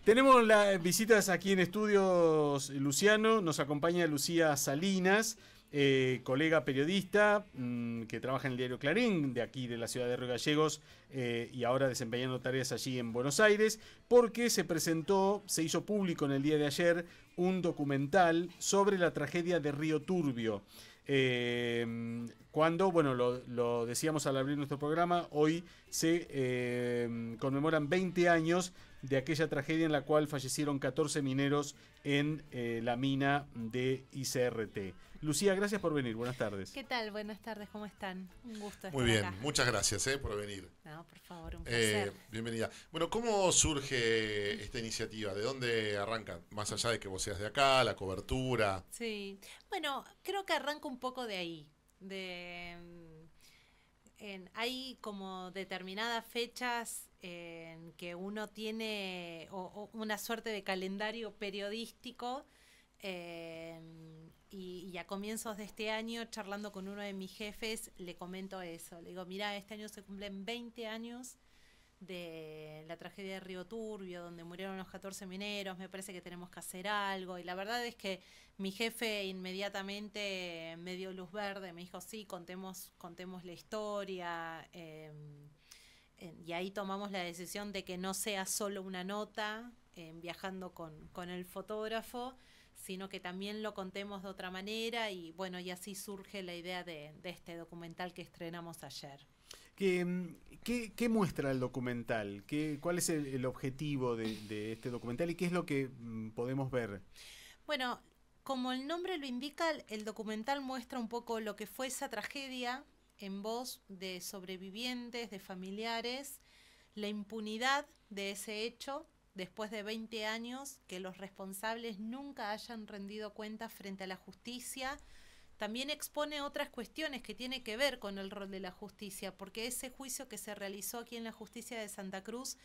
Tenemos las visitas aquí en estudios, Luciano. Nos acompaña Lucía Salinas, colega periodista que trabaja en el diario Clarín, de aquí de la ciudad de Río Gallegos, y ahora desempeñando tareas allí en Buenos Aires, porque se hizo público en el día de ayer un documental sobre la tragedia de Río Turbio. Cuando, bueno, lo decíamos al abrir nuestro programa, hoy se conmemoran 20 años de aquella tragedia en la cual fallecieron 14 mineros en la mina de ICRT. Lucía, gracias por venir, buenas tardes. ¿Qué tal? Buenas tardes, ¿cómo están? Un gusto estar Muy bien, acá. muchas gracias por venir. No, por favor, un placer. Bienvenida. Bueno, ¿cómo surge esta iniciativa? ¿De dónde arranca? Más allá de que vos seas de acá, la cobertura. Sí, bueno, creo que arranca un poco de ahí. Hay como determinadas fechas en que uno tiene o una suerte de calendario periodístico. Y a comienzos de este año, charlando con uno de mis jefes, le comento eso. Le digo, mirá, este año se cumplen 20 años de la tragedia de Río Turbio, donde murieron los 14 mineros, me parece que tenemos que hacer algo. Y la verdad es que mi jefe inmediatamente me dio luz verde, me dijo, sí, contemos la historia. Y ahí tomamos la decisión de que no sea solo una nota, viajando con el fotógrafo, sino que también lo contemos de otra manera, y bueno, y así surge la idea de este documental que estrenamos ayer. ¿Qué muestra el documental? ¿Cuál es el objetivo de este documental y qué es lo que podemos ver? Bueno, como el nombre lo indica, el documental muestra un poco lo que fue esa tragedia en voz de sobrevivientes, de familiares, la impunidad de ese hecho, después de 20 años, que los responsables nunca hayan rendido cuentas frente a la justicia. También expone otras cuestiones que tienen que ver con el rol de la justicia, porque ese juicio que se realizó aquí en la justicia de Santa Cruz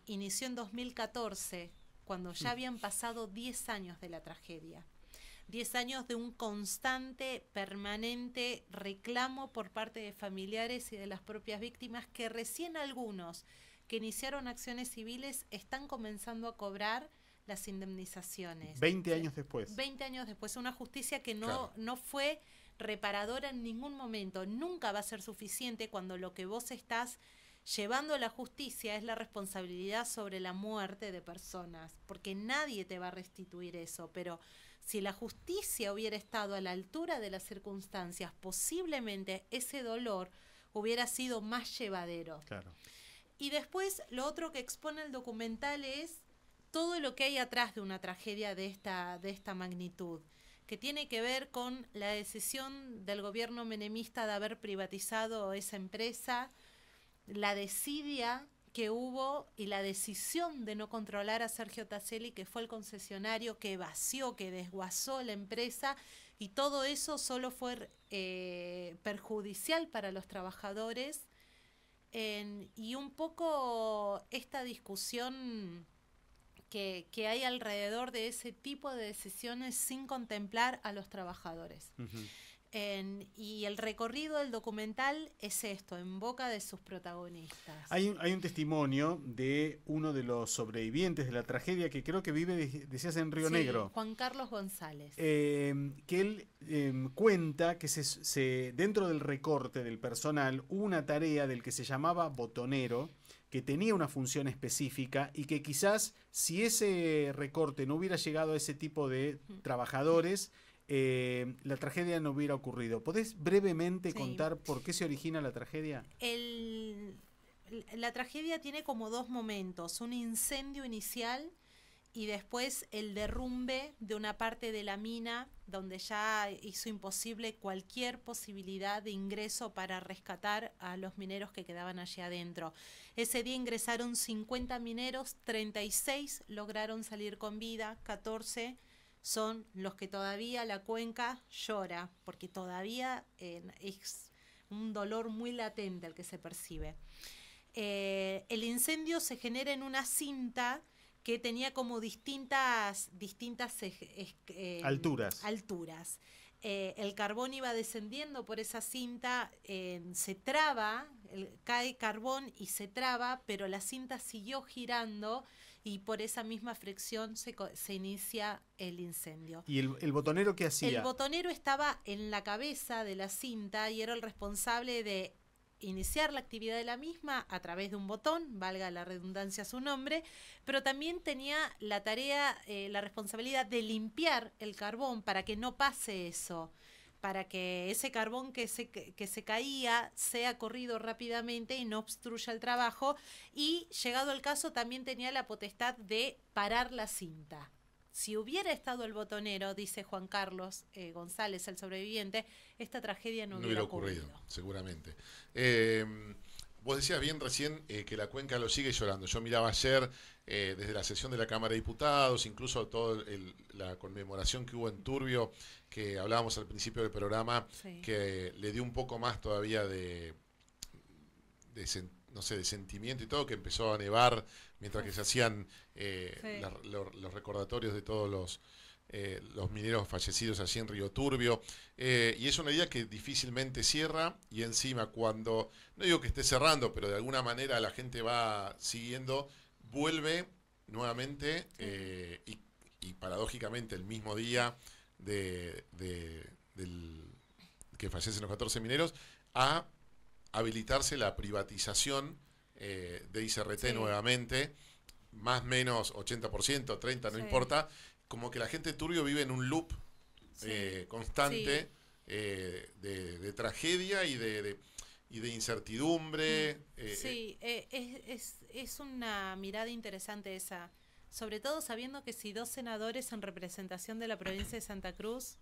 inició en 2014, cuando ya habían pasado 10 años de la tragedia. 10 años de un constante, permanente reclamo por parte de familiares y de las propias víctimas, que recién algunos que iniciaron acciones civiles están comenzando a cobrar las indemnizaciones. 20 años después. 20 años después, una justicia que Claro. no fue reparadora en ningún momento. Nunca va a ser suficiente cuando lo que vos estás llevando a la justicia es la responsabilidad sobre la muerte de personas, porque nadie te va a restituir eso. Pero si la justicia hubiera estado a la altura de las circunstancias, posiblemente ese dolor hubiera sido más llevadero. Claro. Y después, lo otro que expone el documental es todo lo que hay atrás de una tragedia de esta magnitud, que tiene que ver con la decisión del gobierno menemista de haber privatizado esa empresa, la desidia que hubo y la decisión de no controlar a Sergio Tacelli, que fue el concesionario que vació, que desguazó la empresa, y todo eso solo fue perjudicial para los trabajadores. Y un poco esta discusión que hay alrededor de ese tipo de decisiones sin contemplar a los trabajadores. Uh-huh. Y el recorrido del documental es esto, en boca de sus protagonistas. Hay un testimonio de uno de los sobrevivientes de la tragedia que creo que vive, decías, en Río Negro. Juan Carlos González. Que él cuenta que dentro del recorte del personal hubo una tarea del que se llamaba botonero, que tenía una función específica y que quizás si ese recorte no hubiera llegado a ese tipo de trabajadores, la tragedia no hubiera ocurrido. ¿Podés brevemente contar por qué se origina la tragedia? La tragedia tiene como dos momentos, un incendio inicial y después el derrumbe de una parte de la mina, donde ya hizo imposible cualquier posibilidad de ingreso para rescatar a los mineros que quedaban allí adentro. Ese día ingresaron 50 mineros, 36 lograron salir con vida, 14 son los que todavía la cuenca llora, porque todavía es un dolor muy latente el que se percibe. El incendio se genera en una cinta que tenía como distintas alturas. el carbón iba descendiendo por esa cinta, se traba, cae carbón y se traba, pero la cinta siguió girando y por esa misma fricción se inicia el incendio. ¿Y el botonero qué hacía? El botonero estaba en la cabeza de la cinta y era el responsable de iniciar la actividad de la misma a través de un botón, valga la redundancia su nombre, pero también tenía la tarea, la responsabilidad de limpiar el carbón para que no pase eso, para que ese carbón que se caía sea corrido rápidamente y no obstruya el trabajo, y llegado el caso también tenía la potestad de parar la cinta. Si hubiera estado el botonero, dice Juan Carlos González, el sobreviviente, esta tragedia no hubiera ocurrido. Seguramente. Vos decías bien recién que la cuenca lo sigue llorando. Yo miraba ayer desde la sesión de la Cámara de Diputados, incluso toda la conmemoración que hubo en Turbio, que hablábamos al principio del programa, sí, que le dio un poco más todavía de sentimiento y todo, que empezó a nevar mientras que se hacían los recordatorios de todos los mineros fallecidos allí en Río Turbio, y es una idea que difícilmente cierra, y encima cuando, no digo que esté cerrando, pero de alguna manera la gente va siguiendo, vuelve nuevamente, y paradójicamente el mismo día del que fallecen los 14 mineros, a habilitarse la privatización de ICRT nuevamente, más menos 80%, 30%, no importa, como que la gente de Turbio vive en un loop constante de tragedia y de incertidumbre. Es una mirada interesante esa, sobre todo sabiendo que si 2 senadores en representación de la provincia de Santa Cruz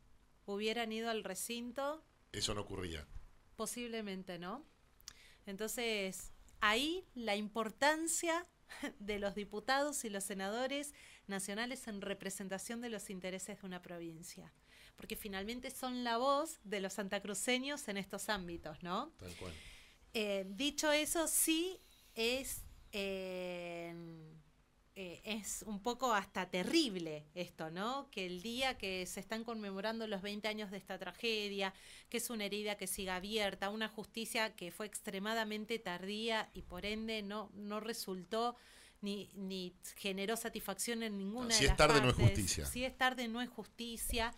hubieran ido al recinto, eso no ocurría. Posiblemente, ¿no? Entonces, ahí la importancia de los diputados y los senadores nacionales en representación de los intereses de una provincia, porque finalmente son la voz de los santacruceños en estos ámbitos, ¿no? Tal cual. Dicho eso, sí es un poco hasta terrible esto, ¿no? Que el día que se están conmemorando los 20 años de esta tragedia, que es una herida que sigue abierta, una justicia que fue extremadamente tardía y por ende no resultó ni generó satisfacción en ninguna de las partes. Si es tarde no es justicia. Si es tarde no es justicia,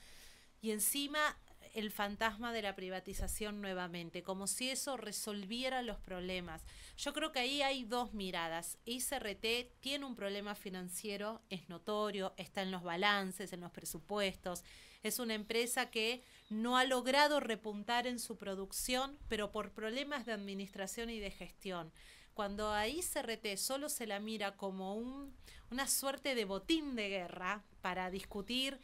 y encima el fantasma de la privatización nuevamente, como si eso resolviera los problemas. Yo creo que ahí hay 2 miradas. ICRT tiene un problema financiero, es notorio, está en los balances, en los presupuestos. Es una empresa que no ha logrado repuntar en su producción, pero por problemas de administración y de gestión. Cuando a ICRT solo se la mira como una suerte de botín de guerra para discutir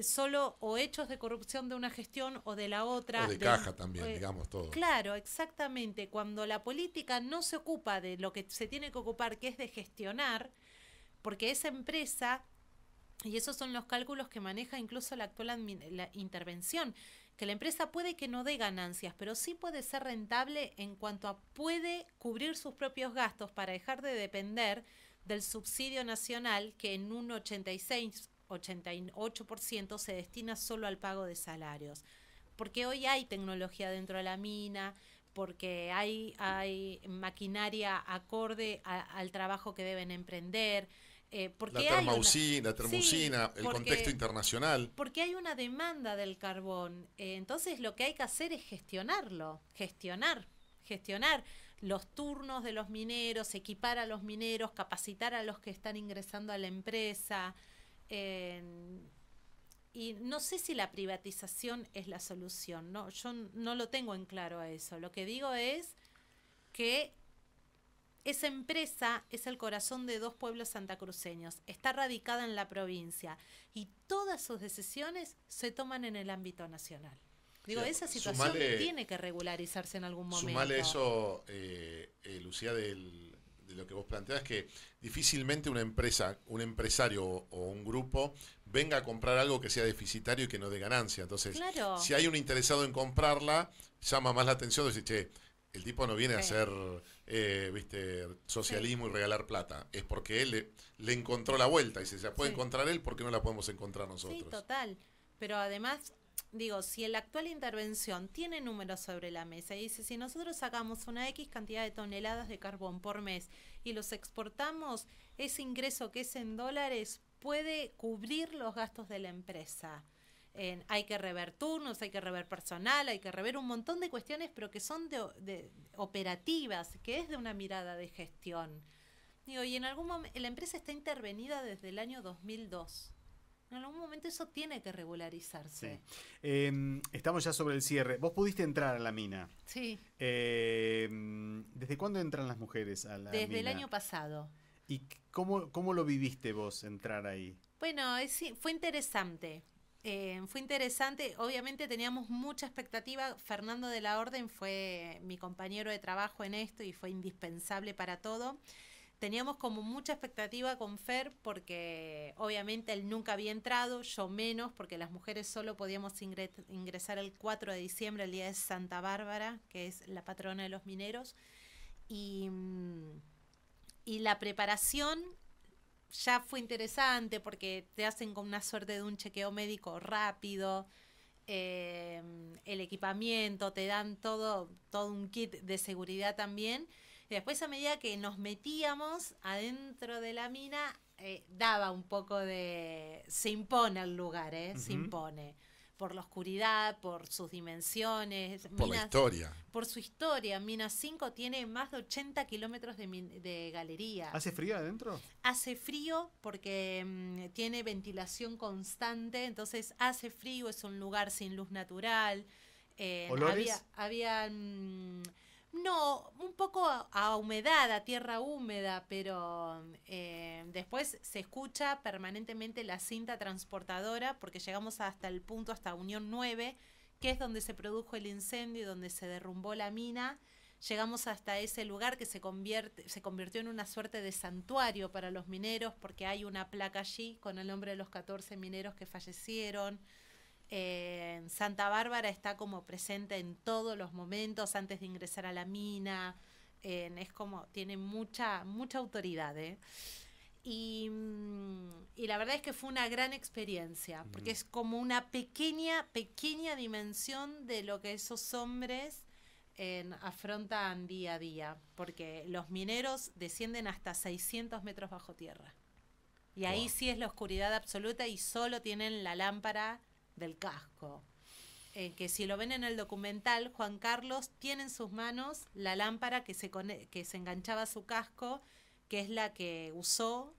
solo o hechos de corrupción de una gestión o de la otra. O de caja también, digamos todo. Claro, exactamente. Cuando la política no se ocupa de lo que se tiene que ocupar, que es de gestionar, porque esa empresa, y esos son los cálculos que maneja incluso la actual la intervención, que la empresa puede que no dé ganancias, pero sí puede ser rentable en cuanto a puede cubrir sus propios gastos para dejar de depender del subsidio nacional, que en un 88% se destina solo al pago de salarios. Porque hoy hay tecnología dentro de la mina, porque hay maquinaria acorde al trabajo que deben emprender. Porque la termousina, el contexto internacional. Porque hay una demanda del carbón. Entonces lo que hay que hacer es gestionarlo, gestionar los turnos de los mineros, equipar a los mineros, capacitar a los que están ingresando a la empresa. Y no sé si la privatización es la solución, ¿no? Yo no lo tengo en claro a eso. Lo que digo es que esa empresa es el corazón de 2 pueblos santacruceños, está radicada en la provincia y todas sus decisiones se toman en el ámbito nacional. Digo, esa situación tiene que regularizarse en algún momento. Sumale eso, Lucía, de lo que vos planteás, que difícilmente una empresa, un empresario o un grupo venga a comprar algo que sea deficitario y que no dé ganancia. Entonces, claro, si hay un interesado en comprarla, llama más la atención de decir, che, el tipo no viene a hacer socialismo y regalar plata. Es porque él le encontró la vuelta. Y si se la puede encontrar él, ¿por qué no la podemos encontrar nosotros? Sí, total. Pero además digo, si la actual intervención tiene números sobre la mesa y dice, si nosotros sacamos una X cantidad de toneladas de carbón por mes y los exportamos, ese ingreso que es en dólares puede cubrir los gastos de la empresa. Hay que rever turnos, hay que rever personal, hay que rever un montón de cuestiones, pero que son de operativas, que es de una mirada de gestión. Digo, y en algún momento, la empresa está intervenida desde el año 2002. En algún momento eso tiene que regularizarse. Sí. Estamos ya sobre el cierre. ¿Vos pudiste entrar a la mina? Sí. ¿Desde cuándo entran las mujeres a la mina? Desde el año pasado. ¿Y cómo lo viviste vos entrar ahí? Bueno, fue interesante. Fue interesante, obviamente teníamos mucha expectativa. Fernando de la Orden fue mi compañero de trabajo en esto y fue indispensable para todo. Teníamos como mucha expectativa con Fer porque obviamente él nunca había entrado, yo menos, porque las mujeres solo podíamos ingresar el 4 de diciembre, el día de Santa Bárbara, que es la patrona de los mineros. Y la preparación ya fue interesante porque te hacen con una suerte de un chequeo médico rápido, el equipamiento, te dan todo un kit de seguridad también. Y después, a medida que nos metíamos adentro de la mina, daba un poco de... Se impone el lugar, se impone. Por la oscuridad, por sus dimensiones. Por la historia. Por su historia. Mina 5 tiene más de 80 kilómetros de galería. ¿Hace frío adentro? Hace frío porque tiene ventilación constante, entonces hace frío, es un lugar sin luz natural. ¿Olores? Había no, un poco a humedad, a tierra húmeda, pero después se escucha permanentemente la cinta transportadora porque llegamos hasta el punto, hasta Unión 9, que es donde se produjo el incendio y donde se derrumbó la mina. Llegamos hasta ese lugar que se convirtió en una suerte de santuario para los mineros porque hay una placa allí con el nombre de los 14 mineros que fallecieron. Santa Bárbara está como presente en todos los momentos antes de ingresar a la mina. Es como, tiene mucha autoridad. Y la verdad es que fue una gran experiencia, porque es como una pequeña dimensión de lo que esos hombres afrontan día a día, porque los mineros descienden hasta 600 metros bajo tierra. Y ahí sí es la oscuridad absoluta y solo tienen la lámpara del casco. Que si lo ven en el documental, Juan Carlos tiene en sus manos la lámpara que se enganchaba a su casco, que es la que usó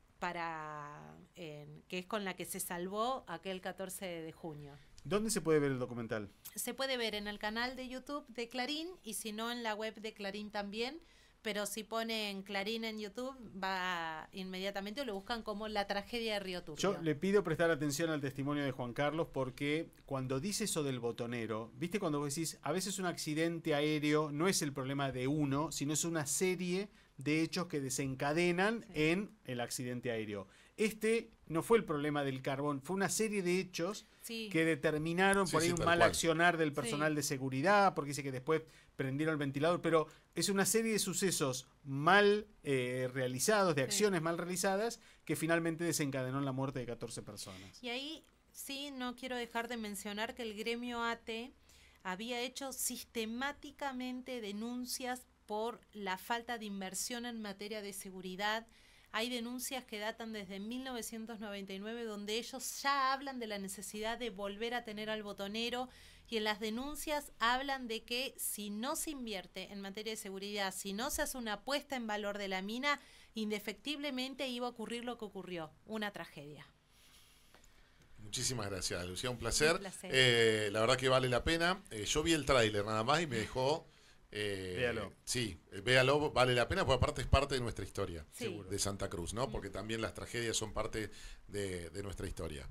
que es con la que se salvó aquel 14 de junio. ¿Dónde se puede ver el documental? Se puede ver en el canal de YouTube de Clarín y si no en la web de Clarín también. Pero si ponen Clarín en YouTube, va inmediatamente o lo buscan como La tragedia de Río Turbio. Yo le pido prestar atención al testimonio de Juan Carlos porque cuando dice eso del botonero, ¿viste cuando vos decís, a veces un accidente aéreo no es el problema de uno, sino es una serie de hechos que desencadenan en el accidente aéreo? Este no fue el problema del carbón, fue una serie de hechos que determinaron por ahí un mal accionar del personal de seguridad, porque dice que después prendieron el ventilador, pero es una serie de sucesos mal realizados, de acciones mal realizadas, que finalmente desencadenó la muerte de 14 personas. Y ahí sí no quiero dejar de mencionar que el gremio ATE había hecho sistemáticamente denuncias por la falta de inversión en materia de seguridad. Hay denuncias que datan desde 1999 donde ellos ya hablan de la necesidad de volver a tener al botonero y en las denuncias hablan de que si no se invierte en materia de seguridad, si no se hace una puesta en valor de la mina, indefectiblemente iba a ocurrir lo que ocurrió, una tragedia. Muchísimas gracias, Lucía, un placer. Un placer. La verdad que vale la pena. Yo vi el tráiler nada más y me dejó... véalo. Sí, véalo, vale la pena, porque aparte es parte de nuestra historia, Sí. de Santa Cruz, ¿no? Porque también las tragedias son parte de nuestra historia.